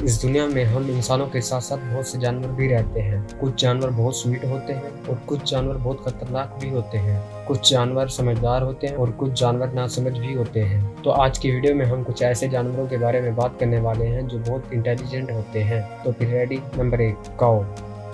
इस दुनिया में हम इंसानों के साथ साथ बहुत से जानवर भी रहते हैं। कुछ जानवर बहुत स्वीट होते हैं और कुछ जानवर बहुत खतरनाक भी होते हैं। कुछ जानवर समझदार होते हैं और कुछ जानवर नासमझ भी होते हैं। तो आज की वीडियो में हम कुछ ऐसे जानवरों के बारे में बात करने वाले हैं जो बहुत इंटेलिजेंट होते हैं। तो फिर रेडी। नंबर 1, काऊ,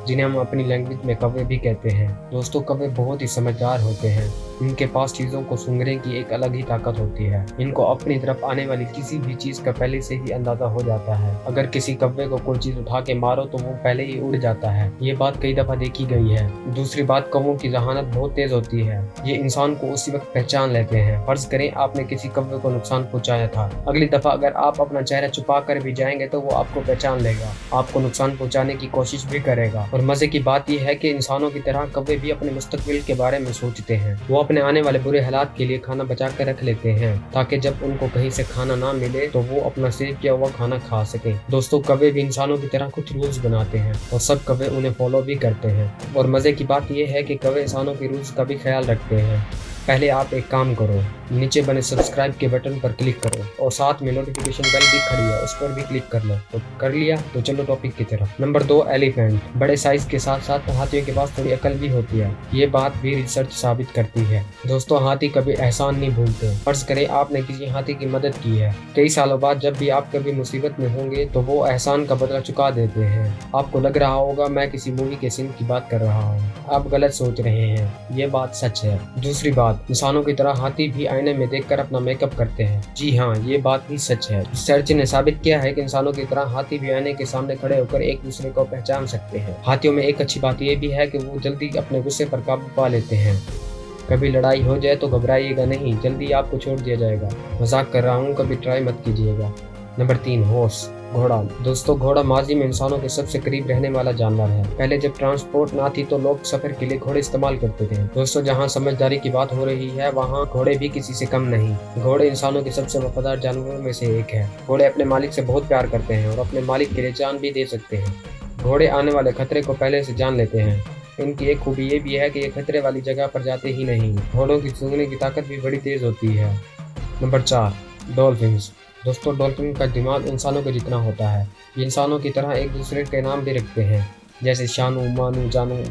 जिन्हें हम अपनी लैंग्वेज में कौवे भी कहते हैं। दोस्तों, कौवे बहुत ही समझदार होते हैं। इनके पास चीज़ों को सूंघने की एक अलग ही ताकत होती है। इनको अपनी तरफ आने वाली किसी भी चीज़ का पहले से ही अंदाजा हो जाता है। अगर किसी कौवे को कोई चीज़ उठा के मारो तो वो पहले ही उड़ जाता है। ये बात कई दफ़ा देखी गई है। दूसरी बात, कौवों की जहानत बहुत तेज होती है। ये इंसान को उसी वक्त पहचान लेते हैं। फर्ज करें आपने किसी कौवे को नुकसान पहुंचाया था, अगली दफ़ा अगर आप अपना चेहरा छुपा कर भी जाएंगे तो वो आपको पहचान लेगा, आपको नुकसान पहुंचाने की कोशिश भी करेगा। और मजे की बात यह है कि इंसानों की तरह कौवे भी अपने मुस्तकबिल के बारे में सोचते हैं। वो अपने आने वाले बुरे हालात के लिए खाना बचा कर रख लेते हैं ताकि जब उनको कहीं से खाना ना मिले तो वो अपना सेव किया हुआ खाना खा सके। दोस्तों, कौवे भी इंसानों की तरह कुछ रूल्स बनाते हैं और सब कौवे उन्हें फॉलो भी करते हैं। और मजे की बात यह है कि कौवे इंसानों के रूल्स का भी ख्याल रखते हैं। पहले आप एक काम करो, नीचे बने सब्सक्राइब के बटन पर क्लिक करो और साथ में नोटिफिकेशन बेल भी खड़ी है, उस पर भी क्लिक कर लो। तो कर लिया तो चलो टॉपिक की तरफ। Number 2, elephant. बड़े साइज के साथ साथ हाथियों के पास थोड़ी अकल भी होती है। ये बात भी रिसर्च साबित करती है। दोस्तों, हाथी कभी एहसान नहीं भूलते। फर्ज करें आपने किसी हाथी की मदद की है, कई सालों बाद जब भी आप कभी मुसीबत में होंगे तो वो एहसान का बदला चुका देते हैं। आपको लग रहा होगा मैं किसी मूवी के सीन की बात कर रहा हूँ, आप गलत सोच रहे हैं, ये बात सच है। दूसरी बात, इंसानों की तरह हाथी भी आईने में देखकर अपना मेकअप करते हैं। जी हाँ, ये बात भी सच है। रिसर्च ने साबित किया है कि इंसानों की तरह हाथी भी आईने के सामने खड़े होकर एक दूसरे को पहचान सकते हैं। हाथियों में एक अच्छी बात यह भी है कि वो जल्दी अपने गुस्से पर काबू पा लेते हैं। कभी लड़ाई हो जाए तो घबराइएगा नहीं, जल्दी आपको छोड़ दिया जाएगा। मजाक कर रहा हूँ, कभी ट्राई मत कीजिएगा। नंबर 3, हॉर्स, घोड़ा। दोस्तों, घोड़ा माजी में इंसानों के सबसे करीब रहने वाला जानवर है। पहले जब ट्रांसपोर्ट ना थी तो लोग सफर के लिए घोड़े इस्तेमाल करते थे। दोस्तों, जहाँ समझदारी की बात हो रही है वहाँ घोड़े भी किसी से कम नहीं। घोड़े इंसानों के सबसे वफादार जानवरों में से एक है। घोड़े अपने मालिक से बहुत प्यार करते हैं और अपने मालिक के लिए जान भी दे सकते हैं। घोड़े आने वाले खतरे को पहले से जान लेते हैं। इनकी एक खूबी ये भी है कि ये खतरे वाली जगह पर जाते ही नहीं। घोड़ों की सूंघने की ताकत भी बड़ी तेज होती है। Number 4, dolphins. दोस्तों, डॉल्फिन का दिमाग इंसानों के जितना होता है। ये इंसानों की तरह एक दूसरे के नाम भी रखते हैं, जैसे शानू, मानू, जानू।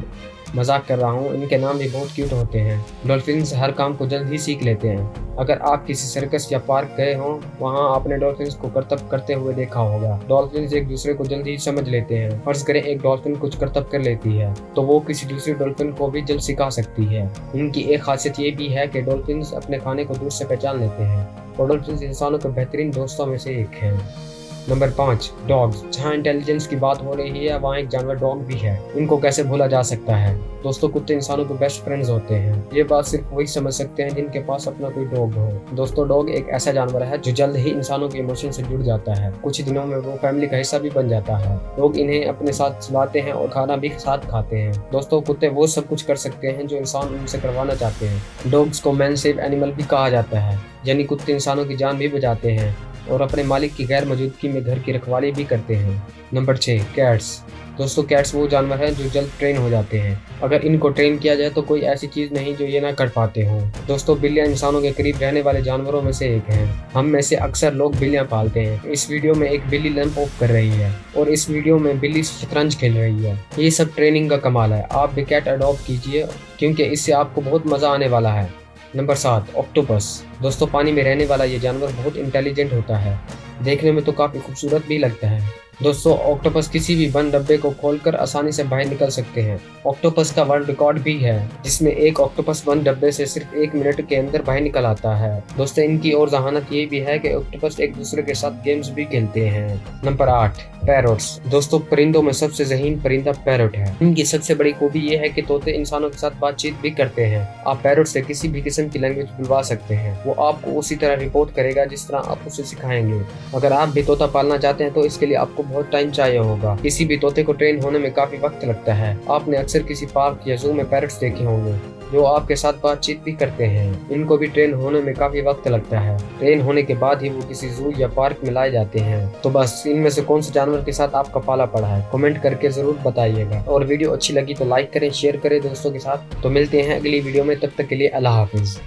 मजाक कर रहा हूँ, इनके नाम भी बहुत क्यूट होते हैं। डॉल्फिन्स हर काम को जल्द ही सीख लेते हैं। अगर आप किसी सर्कस या पार्क गए हों, वहाँ आपने डॉल्फिन्स को करतब करते हुए देखा होगा। डॉल्फिन्स एक दूसरे को जल्द ही समझ लेते हैं। फर्ज करें एक डॉल्फिन कुछ करतब कर लेती है तो वो किसी दूसरे डॉल्फिन को भी जल्द सिखा सकती है। इनकी एक खासियत ये भी है कि डॉल्फिन्स अपने खाने को दूर से पहचान लेते हैं और डॉल्फिन्स इंसानों के बेहतरीन दोस्तों में से एक है। Number 5, dogs. जहाँ इंटेलिजेंस की बात हो रही है वहाँ एक जानवर डॉग भी है। इनको कैसे भूला जा सकता है। दोस्तों, कुत्ते इंसानों के बेस्ट फ्रेंड्स होते हैं। ये बात सिर्फ वही समझ सकते हैं जिनके पास अपना कोई डॉग हो। दोस्तों, डॉग एक ऐसा जानवर है जो जल्द ही इंसानों के इमोशन से जुड़ जाता है। कुछ दिनों में वो फैमिली का हिस्सा भी बन जाता है। लोग इन्हें अपने साथ सुलाते हैं और खाना भी साथ खाते हैं। दोस्तों, कुत्ते वो सब कुछ कर सकते हैं जो इंसान उनसे करवाना चाहते हैं। डॉग्स को मैन सेव एनिमल भी कहा जाता है, यानी कुत्ते इंसानों की जान भी बचाते हैं और अपने मालिक की गैर मौजूदगी में घर की रखवाली भी करते हैं। Number 6, cats. दोस्तों, कैट्स वो जानवर हैं जो जल्द ट्रेन हो जाते हैं। अगर इनको ट्रेन किया जाए तो कोई ऐसी चीज़ नहीं जो ये ना कर पाते हों। दोस्तों, बिल्लियाँ इंसानों के करीब रहने वाले जानवरों में से एक हैं। हम में से अक्सर लोग बिल्लियाँ पालते हैं। इस वीडियो में एक बिल्ली लैंप ऑफ कर रही है और इस वीडियो में बिल्ली शतरंज खेल रही है। ये सब ट्रेनिंग का कमाल है। आप भी कैट अडॉप्ट कीजिए क्योंकि इससे आपको बहुत मज़ा आने वाला है। Number 7, octopus. दोस्तों, पानी में रहने वाला ये जानवर बहुत इंटेलिजेंट होता है। देखने में तो काफ़ी खूबसूरत भी लगता है। दोस्तों, ऑक्टोपस किसी भी बंद डब्बे को खोलकर आसानी से बाहर निकल सकते हैं। ऑक्टोपस का वर्ल्ड रिकॉर्ड भी है जिसमें एक ऑक्टोपस बंद डब्बे से सिर्फ 1 मिनट के अंदर बाहर निकल आता है। दोस्तों, इनकी और जहानत ये भी है कि ऑक्टोपस एक दूसरे के साथ गेम्स भी खेलते हैं। Number 8, parrots. दोस्तों, परिंदों में सबसे ज़हीन परिंदा पैरोट है। इनकी सबसे बड़ी खूबी ये है कि तोते इंसानों के साथ बातचीत भी करते हैं। आप पैरोट से किसी भी किस्म की लैंग्वेज बुलवा सकते हैं, वो आपको उसी तरह रिपोर्ट करेगा जिस तरह आप उसे सिखाएंगे। अगर आप भी तोता पालना चाहते हैं तो इसके लिए आपको बहुत टाइम चाहिए होगा। किसी भी तोते को ट्रेन होने में काफी वक्त लगता है। आपने अक्सर किसी पार्क या जू में पैरट्स देखे होंगे जो आपके साथ बातचीत भी करते हैं। इनको भी ट्रेन होने में काफी वक्त लगता है। ट्रेन होने के बाद ही वो किसी जू या पार्क में लाए जाते हैं। तो बस, इनमें से कौन से जानवर के साथ आपका पाला पड़ा है कमेंट करके जरूर बताइएगा। और वीडियो अच्छी लगी तो लाइक करें, शेयर करें दोस्तों के साथ। तो मिलते हैं अगली वीडियो में, तब तक के लिए अल्लाह हाफिज।